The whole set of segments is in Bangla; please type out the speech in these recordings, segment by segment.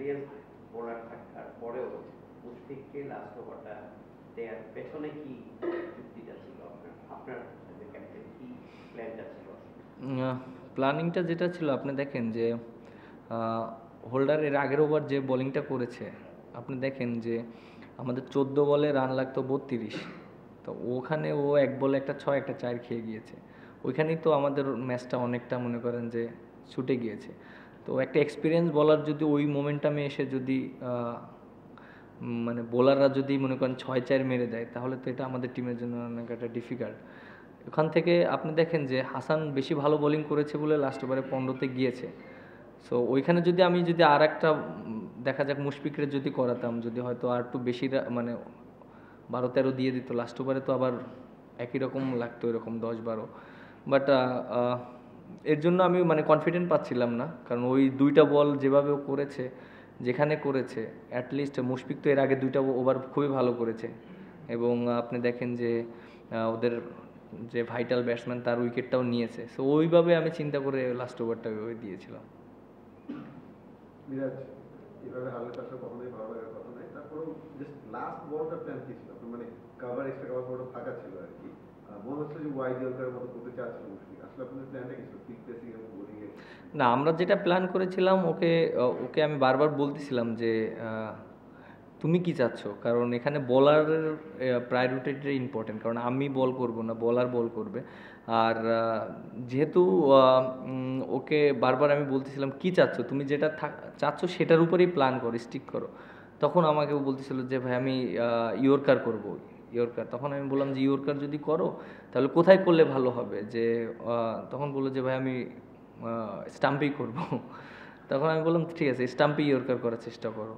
এক্সপিরিয়েন্স বোলার থাকার পরেও মুশফিককে লাস্ট ওভারটা দেওয়ার পেছনে কি যুক্তিটা ছিল আপনার আপনার ক্যাপ্টেন কি প্ল্যানটা ছিল? প্ল্যানিংটা যেটা ছিল আপনি দেখেন যে হোল্ডার এর আগের ওভার যে বোলিংটা করেছে আপনি দেখেন যে আমাদের 14 বলে রান লাগতো 32, তো ওখানে ও এক বলে একটা 6 একটা 4 খেয়ে গিয়েছে। ওইখানেই তো আমাদের ম্যাচটা অনেকটা মনে করেন যে ছুটে গিয়েছে। তো একটা এক্সপিরিয়েন্স বলার যদি ওই মোমেন্টামে এসে যদি মানে বোলাররা যদি মনে করেন 6-4 মেরে দেয় তাহলে তো এটা আমাদের টিমের জন্য অনেক একটা ডিফিকাল্ট। ওখান থেকে আপনি দেখেন যে হাসান বেশি ভালো বোলিং করেছে বলে লাস্ট ওভারে 15তে গিয়েছে। সো ওইখানে যদি আমি যদি আর একটা দেখা যাক মুশফিকরে যদি করাতাম, যদি হয়তো আর একটু বেশি মানে 12-13 দিয়ে দিত লাস্ট ওভারে, তো আবার একই রকম লাগতো, এরকম 10-12। বাট এর জন্য আমি মানে কনফিডেন্ট পাচ্ছিলাম না, কারণ ওই দুইটা বল যেভাবে ও করেছে, যেখানে করেছে, অ্যাটলিস্ট মুশফিক তো এর আগে দুইটা ওভার খুবই ভালো করেছে। এবং আপনি দেখেন যে ওদের যে ভাইটাল ব্যাটসম্যান তার উইকেটটাও নিয়েছে। সো ওইভাবে আমি চিন্তা করে লাস্ট ওভারটা ওই দিয়েছিলাম। মিরাজ, এভাবে হারলে তার সাথে কখনোই ভালো লাগার কথা নয়, তারপরেও জাস্ট লাস্ট বলটা প্ল্যান কি ছিল? মানে কাভার এক্সট্রা কাভার পুরোটা ফাঁকা ছিল আর কি, মনে হচ্ছে যে ওয়াইড ইয়র্কারের মতো করতে চাচ্ছিল মুশফিক। আসলে আপনাদের প্ল্যানটা কি ছিল? পিক পেসিং এবং বোলিংয়ে? না, আমরা যেটা প্ল্যান করেছিলাম, ওকে ওকে আমি বারবার বলতেছিলাম যে তুমি কি চাচ্ছ, কারণ এখানে বলারের প্রায়োরিটিটা ইম্পর্টেন্ট, কারণ আমি বল করব না, বলার বল করবে। আর যেহেতু ওকে বারবার আমি বলতেছিলাম কি চাচ্ছ, তুমি যেটা চাচ্ছ সেটার উপরেই প্ল্যান করো, স্টিক করো। তখন আমাকে বলতেছিল যে ভাই আমি ইয়র্কার করব, ইয়র্কার। তখন আমি বললাম যে ইয়র্কার যদি করো তাহলে কোথায় করলে ভালো হবে, যে তখন বললো যে ভাই আমি স্টাম্পেই করব। তখন আমি বললাম ঠিক আছে, স্টাম্পে ইয়র্কার করার চেষ্টা করো,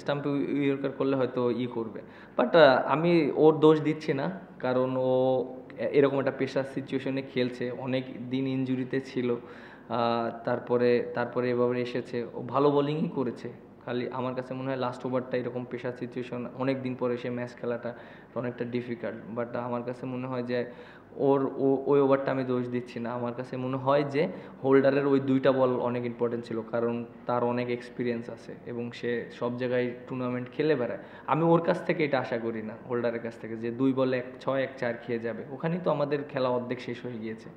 স্টাম্পে ইয়র্কার করলে হয়তো করবে। বাট আমি ওর দোষ দিচ্ছি না, কারণ ও এরকম একটা পেশার সিচুয়েশনে খেলছে, অনেক দিন ইনজুরিতে ছিল, তারপরে এভাবে এসেছে, ও ভালো বোলিংই করেছে। খালি আমার কাছে মনে হয় লাস্ট ওভারটা এরকম পেশার সিচুয়েশন অনেক দিন পরে এসে ম্যাচ খেলাটা অনেকটা ডিফিকাল্ট। বাট আমার কাছে মনে হয় যে ওই ওভারটা আমি দোষ দিচ্ছি না। আমার কাছে মনে হয় যে হোল্ডারের ওই দুইটা বল অনেক ইম্পর্টেন্ট ছিল, কারণ তার অনেক এক্সপিরিয়েন্স আছে এবং সে সব জায়গায় টুর্নামেন্ট খেলে বেড়ায়। আমি ওর কাছ থেকে এটা আশা করি না, হোল্ডারের কাছ থেকে, যে 2 বলে 6 এক 4 খেয়ে যাবে। ওখানেই তো আমাদের খেলা অর্ধেক শেষ হয়ে গিয়েছে।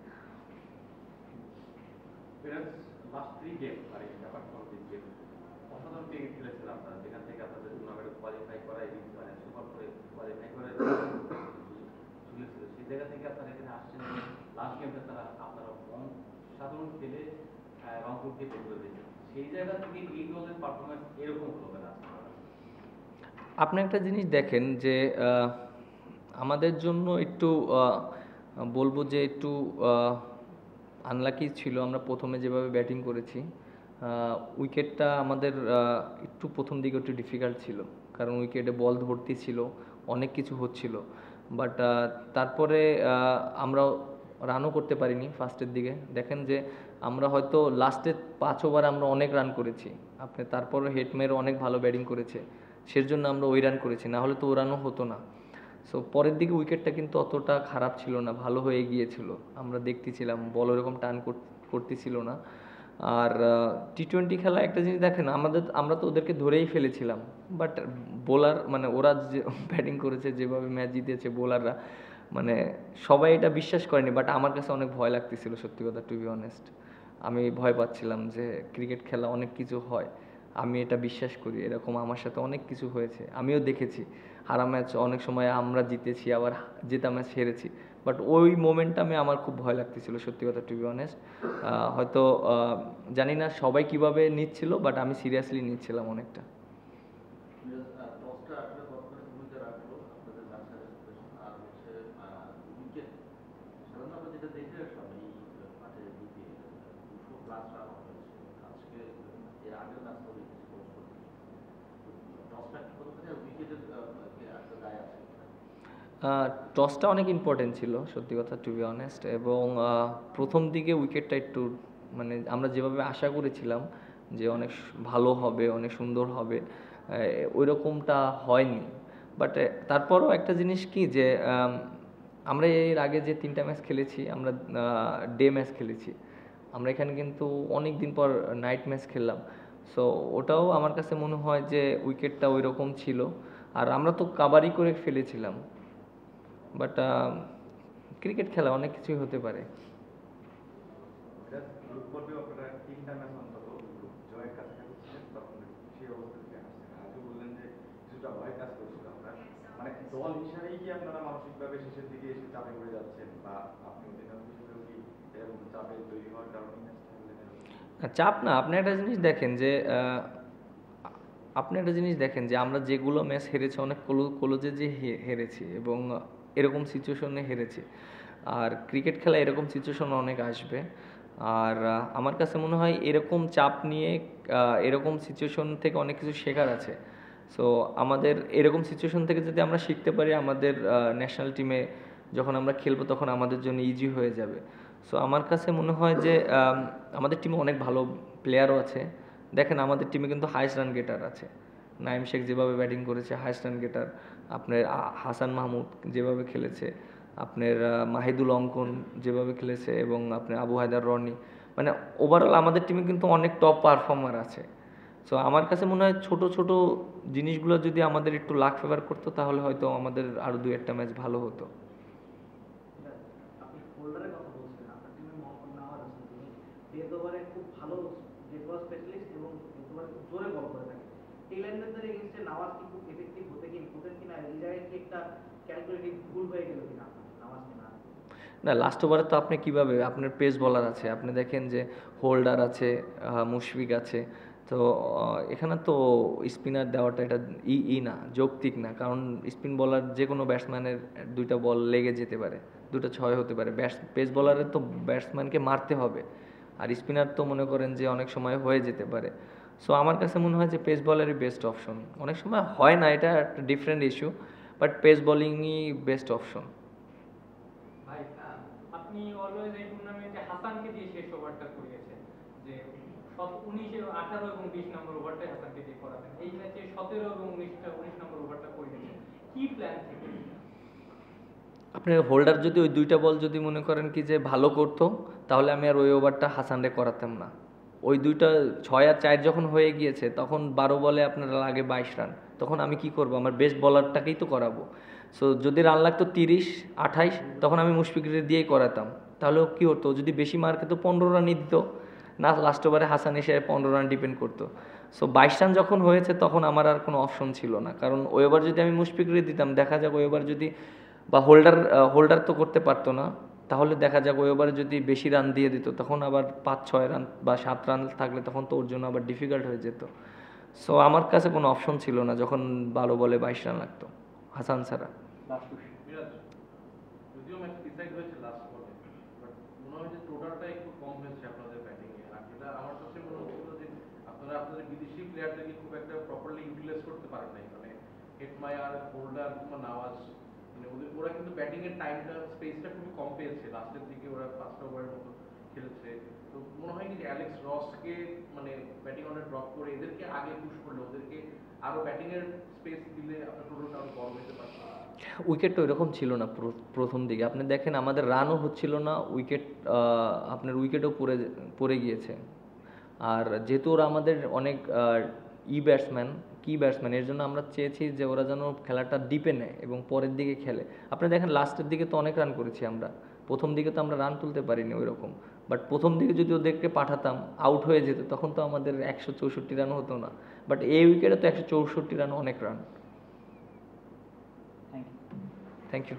আপনি একটা জিনিস দেখেন যে আমাদের জন্য একটু বলবো যে একটু আনলাকি ছিল আমরা প্রথমে যেভাবে ব্যাটিং করেছি। উইকেটটা আমাদের একটু প্রথম দিকে একটু ডিফিকাল্ট ছিল, কারণ উইকেটে বল ধরতে ছিল, অনেক কিছু হচ্ছিল। বাট তারপরে আমরা রানও করতে পারিনি ফার্স্টের দিকে। দেখেন যে আমরা হয়তো লাস্টের 5 ওভার আমরা অনেক রান করেছি, আপনি তারপরে হেটমের অনেক ভালো ব্যাটিং করেছে, সের জন্য আমরা ওই রান করেছি, না হলে তো ও রানও হতো না। সো পরের দিকে উইকেটটা কিন্তু অতটা খারাপ ছিল না, ভালো হয়ে গিয়েছিল, আমরা দেখতেছিলাম বল ওরকম টান করতেছিল না। আর টি-20 খেলা একটা জিনিস দেখেন, আমরা তো ওদেরকে ধরেই ফেলেছিলাম, বাট বোলার মানে ওরা যে ব্যাটিং করেছে, যেভাবে ম্যাচ জিতেছে বোলাররা, মানে সবাই এটা বিশ্বাস করেনি। বাট আমার কাছে অনেক ভয় লাগতেছিল, সত্যি কথা, টু বি অনেস্ট। আমি ভয় পাচ্ছিলাম যে ক্রিকেট খেলা অনেক কিছু হয়, আমি এটা বিশ্বাস করি, এরকম আমার সাথে অনেক কিছু হয়েছে, আমিও দেখেছি। হারা ম্যাচ অনেক সময় আমরা জিতেছি, আবার জেতা ম্যাচ হেরেছি। বাট ওই মোমেন্টামে আমার খুব ভয় লাগতেছিল, সত্যি কথা, টু বি অনেস্ট। হয়তো জানি না সবাই কিভাবে নিচ্ছিল, বাট আমি সিরিয়াসলি নিচ্ছিলাম অনেকটা। টসটা অনেক ইম্পর্টেন্ট ছিল, সত্যি কথা, টু বি অনেস্ট। এবং প্রথম দিকে উইকেটটা একটু মানে আমরা যেভাবে আশা করেছিলাম যে অনেক ভালো হবে, অনেক সুন্দর হবে, ওই রকমটা হয়নি। বাট তারপরও একটা জিনিস কি, যে আমরা এর আগে যে 3টা ম্যাচ খেলেছি, আমরা ডে ম্যাচ খেলেছি, আমরা এখানে কিন্তু অনেক দিন পর নাইট ম্যাচ খেললাম। সো ওটাও আমার কাছে মনে হয় যে উইকেটটা ওই রকম ছিল, আর আমরা তো কাবারই করে ফেলেছিলাম। বাট ক্রিকেট খেলা অনেক কিছুই হতে পারে। গ্রুপ পর্বেও আপনারা 3টা ম্যাচ অন্তত গ্রুপ জয়ের কাছাকাছি ছিলেন, তখন সেই অবস্থা থেকে আসছেন। আজও বললেন যে কিছুটা ভয় কাজ করছিল আপনার, মানে দল হিসাবেই কি আপনারা মানসিকভাবে শেষের দিকে এসে চাপে পড়ে যাচ্ছেন, বা আপনি অধিনায়ক হিসেবেও কি এরকম চাপে তৈরি হওয়ার কারণে ম্যাচটা খেললেন এরকম? চাপ না, আপনি একটা জিনিস দেখেন যে আমরা যেগুলো ম্যাচ হেরেছি অনেক ক্লোজে যে হেরেছি, এবং এরকম সিচুয়েশনে হেরেছি। আর ক্রিকেট খেলা এরকম সিচুয়েশন অনেক আসবে। আর আমার কাছে মনে হয় এরকম চাপ নিয়ে এরকম সিচুয়েশন থেকে অনেক কিছু শেখার আছে। সো আমাদের এরকম সিচুয়েশন থেকে যদি আমরা শিখতে পারি, আমাদের ন্যাশনাল টিমে যখন আমরা খেলবো তখন আমাদের জন্য ইজি হয়ে যাবে। সো আমার কাছে মনে হয় যে আমাদের টিমে অনেক ভালো প্লেয়ারও আছে। দেখেন আমাদের টিমে কিন্তু হাইস্ট রান গেটার আছে। নাইম শেখ যেভাবে ব্যাটিং করেছে হাইস্ট রান গেটার, আপনার হাসান মাহমুদ যেভাবে খেলেছে, আপনার মাহিদুল অঙ্কন যেভাবে খেলেছে, এবং আপনার আবু হায়দার রনি, মানে ওভারঅল আমাদের টিমে কিন্তু অনেক টপ পারফর্মার আছে। সো আমার কাছে মনে হয় ছোট ছোট জিনিসগুলো যদি আমাদের একটু লাক ফেভার করতো তাহলে হয়তো আমাদের আরও 2-1টা ম্যাচ ভালো হতো। আপনি হোল্ডারের কথা বলছেন, আপনার টিমে মোহাম্মদ নাওয়াজ আছেন, তিনি ডেথ ওভারে খুব ভালো ডেথ ওভার স্পেশালিস্ট এবং ডেথ ওভারে খুব জোরে বল করে থাকেন। এই লাইনদের এগেইনস্টে নাওয়াজ কি খুব এফেক্টিভ হতেন কিনা, এই জায়গায় কি একটা ক্যালকুলেটিভ ভুল হয়ে গেল কিনা নাওয়াজকে না? না, লাস্ট ওভারে তো আপনি কিভাবে, আপনার পেস বলার আছে, আপনি দেখেন যে হোল্ডার আছে, মুশফিক আছে, তো এখানে তো স্পিনার দেওয়াটা এটা না, যৌক্তিক না। কারণ স্পিন বলার যে কোনো ব্যাটসম্যানের 2টা বল লেগে যেতে পারে, 2টা 6 হতে পারে। পেস বলারের তো ব্যাটসম্যানকে মারতে হবে, আর স্পিনার তো মনে করেন যে অনেক সময় হয়ে যেতে পারে। সো আমার কাছে মনে হয় যে পেস বলারই বেস্ট অপশন। অনেক সময় হয় না, এটা একটা ডিফারেন্ট ইস্যু, বাট পেস বোলিংই বেস্ট অপশন। ভাই আপনি অলওয়েজ এই টুর্নামেন্টে হাসানকে দিয়ে শেষ ওভারটা করিয়েছেন, যে 19, 18 এবং 20 নম্বর ওভারটাই হাসানকে দিয়ে করাবেন। এই ম্যাচে 17 এবং 19 নম্বর ওভারটা করিয়েছেন, কি প্ল্যান থেকে? আপনার হোল্ডার যদি ওই 2টা বল যদি মনে করেন কি যে ভালো করতো, তাহলে আমি আর ওই ওভারটা হাসানরে করাতাম না। ওই 2টা 6 আর 4 যখন হয়ে গিয়েছে, তখন 12 বলে আপনার লাগে 22 রান, তখন আমি কি করব? আমার বেস্ট বলারটাকেই তো করাবো। সো যদি রান লাগতো 30, 28, তখন আমি মুশফিকের দিয়েই করাতাম। তাহলে কি হতো, যদি বেশি মার্কে তো 15 রানই দিত না, লাস্ট ওভারে হাসান এসে 15 রান ডিপেন্ড করতো। সো 22 রান যখন হয়েছে তখন আমার আর কোনো অপশন ছিল না, কারণ ওই ওভার যদি আমি মুশফিকের দিতাম, দেখা যাক ওই ওভার যদি, বা হোল্ডার তো করতে পারতো না, তাহলে দেখা যাক ওই ওভারে যদি বেশি রান দিয়ে দিত, তখন আবার 5-6 রান বা 7 রান থাকলে তখন তো ওর জন্য আবার ডিফিকাল্ট হয়ে যেত। সো আমার কাছে কোনো অপশন ছিল না যখন 12 বলে 22 রান লাগতো হাসান ছাড়া। মিরাজ, যদিও ম্যাচ ডিসাইড হয়েছে লাস্ট বলে, বাট মনে হয় যে টোটালটা একটু কম হয়েছে আপনাদের ব্যাটিং এ। আর যেটা আমার কাছে মনে হচ্ছিল যে আপনারা আপনাদের বিদেশি প্লেয়ারদেরকে খুব একটা প্রপারলি ইউটিলাইজ করতে পারেন নাই, মানে হেটমায়ার, হোল্ডার কিংবা নাওয়াজ, মানে ওরা কিন্তু ব্যাটিং এর টাইমটা, স্পেসটা খুবই কম পেয়েছে। লাস্টের দিকে ওরা 5টা ওভারের মতো খেলেছে। তো মনে হয় কি যে অ্যালেক্স রসকে মানে ব্যাটিং অর্ডার ড্রপ করে এদেরকে আগে পুশ করলে, ওদেরকে আরো ব্যাটিং এর স্পেস দিলে আপনার টোটালটা আরো বড় হতে পারত। উইকেট তো এরকম ছিল না প্রথম দিকে, আপনি দেখেন আমাদের রানও হচ্ছিল না, আপনার উইকেটও পড়ে গিয়েছে। আর যেহেতু ওরা আমাদের অনেক কি ব্যাটসম্যান, এর জন্য আমরা চেয়েছি যে ওরা যেন খেলাটা ডিপে নেয় এবং পরের দিকে খেলে। আপনি দেখেন লাস্টের দিকে তো অনেক রান করেছি আমরা, প্রথম দিকে তো আমরা রান তুলতে পারিনি ওই রকম। বাট প্রথম দিকে যদি ওদেরকে পাঠাতাম, আউট হয়ে যেত, তখন তো আমাদের 164 রান হতো না। বাট এই উইকেটে তো 164 রান অনেক run. Thank you. Thank you.